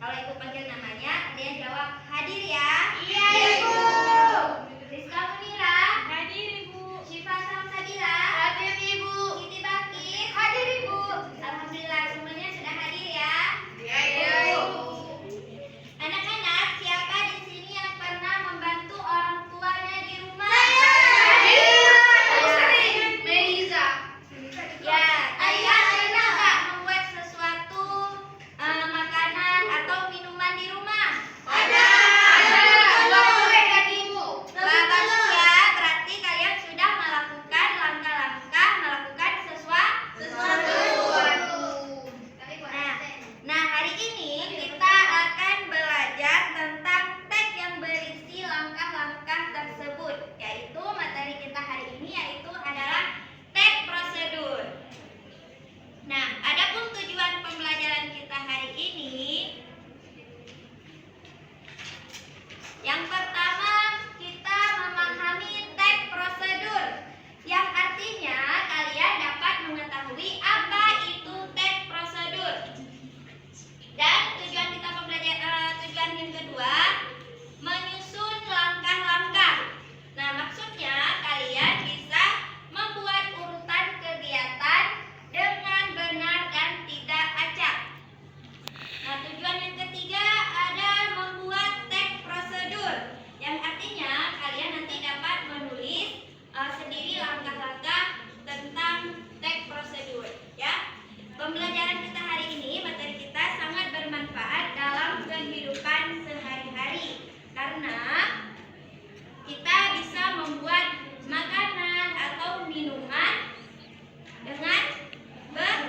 Kalau Ibu panggil namanya, kalian jawab hadir ya. Iya, Ibu. Rizka Munira. Hadir, Ibu. Syifa Samsabila. Hadir, Ibu. Siti Bakir. Hadir, Ibu. Alhamdulillah semuanya sudah hadir ya. Iya, Ibu. Anak-anak, siapa di sini yang pernah membantu orang tuanya di rumah? Meliza. Ya, kalian pernah nggak membuat sesuatu makanan atau minuman di rumah? Ada. Buat kue dan Ibu. Wah, bagus ya. Berarti kalian sudah melakukan langkah-langkah melakukan sesuatu. Nah, hari ini kita akan belajar tentang teks yang berisi langkah-langkah tersebut. Yaitu materi kita hari ini yaitu adalah teks prosedur. Nah, adapun tujuan pembelajaran kita hari ini, yang pertama kita memahami teks prosedur, yang artinya kalian dapat mengetahui apa itu teks prosedur. Dan tujuan kita tujuan yang kedua, menyusun langkah-langkah. Nah, maksudnya kalian bisa membuat urutan kegiatan dengan benar dan tidak acak. Nah, tujuan yang ketiga ada membuat teks prosedur, yang artinya kalian nanti dapat menulis sendiri langkah-langkah tentang teks prosedur, ya. Pembelajaran kita hari ini, materi kita sangat bermanfaat dalam kehidupan sehari-hari karena kita bisa membuat makanan atau minuman dengan benar.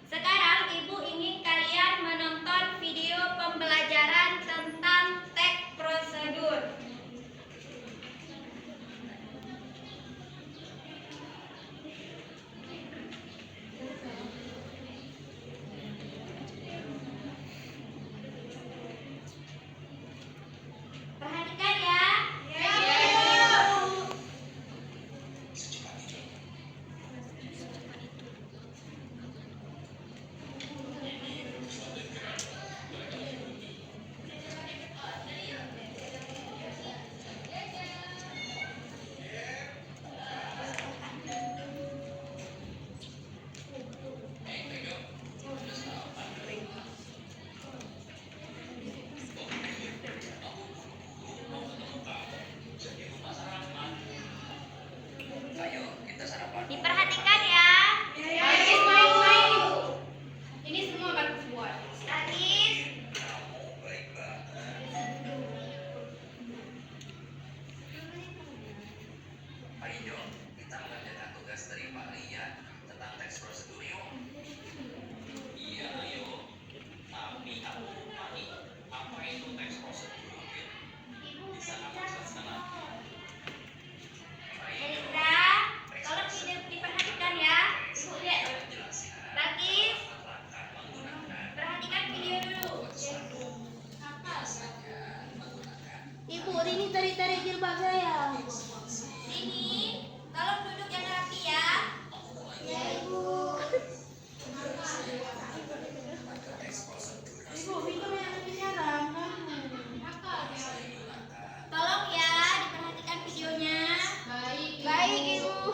Sekarang Ibu ingin kalian menonton video pembelajaran tentang teks prosedur. Perhatikan ya. Diperhatikan ya. Gadis main-main, Ibu. Ini semua bagus buat. Gadis. Ayo, kita mengerjakan tugas dari Pak Ria tentang teks prosedur yuk. Iya, ayo. Tapi aku lupa nih, apa itu teks prosedur? Bisa kamu jelaskan? Elisa, tolong diperhatikan ya. Ibu lihat. Bakis, perhatikan video dulu. Ibu, Rini tarik-tarik jilbab saya. Ini, tolong duduk yang rapi ya. Ya, Ibu. Ibu, minum yang lebih garam. Tolong ya, diperhatikan videonya. Baik, Ibu.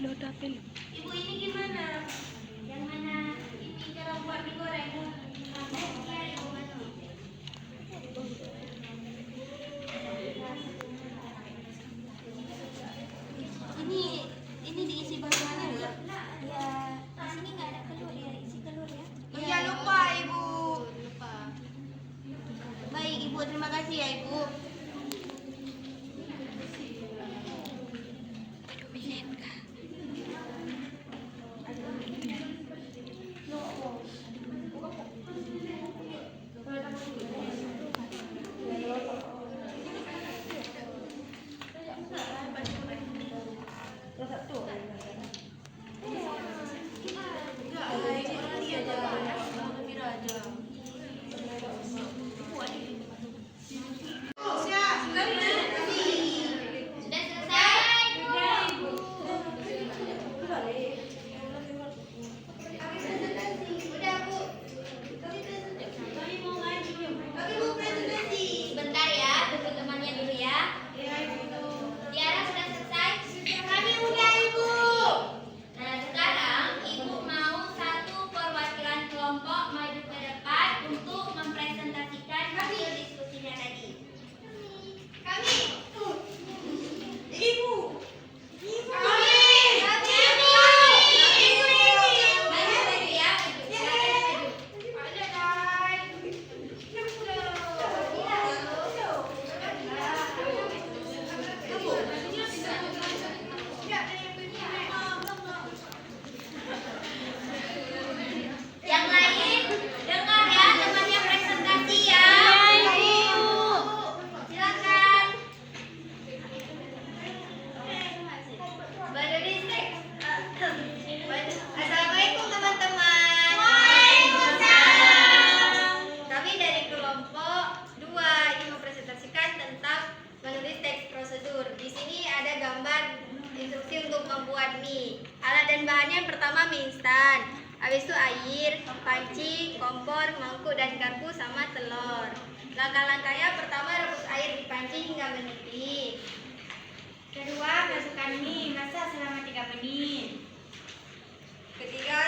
Ibu ini gimana? Yang mana ini cara buat mie goreng? Iya, Ibu. Ini diisi bahan-bahannya enggak? Ya, di sini nggak ada telur ya, isi telur ya. Iya, lupa Ibu. Lupa. Baik Ibu, terima kasih ya Ibu. Sudah selesai? Udah, Bu. Sebentar ya, tunggu temannya dulu ya. Tiara sudah selesai? Kami udah, Ibu. Nah, sekarang Ibu mau satu perwakilan kelompok maju ke depan untuk mempresentasikan hasil diskusinya tadi. Kami. Ibu. Kami. Maju ya. Yang lain dengar ya temannya presentasi ya. Silakan. Assalamualaikum teman-teman. Waalaikumsalam. Kami dari kelompok 2 ingin mempresentasikan tentang menulis teks prosedur. Di sini ada gambar instruksi untuk membuat mie. Alat dan bahannya yang pertama mie instan. Habis itu air, panci, kompor, mangkuk dan garpu sama telur. Langkah-langkahnya pertama rebus air di panci hingga mendidih. Kedua, masukkan mie, masak selama 3 menit. Ketiga,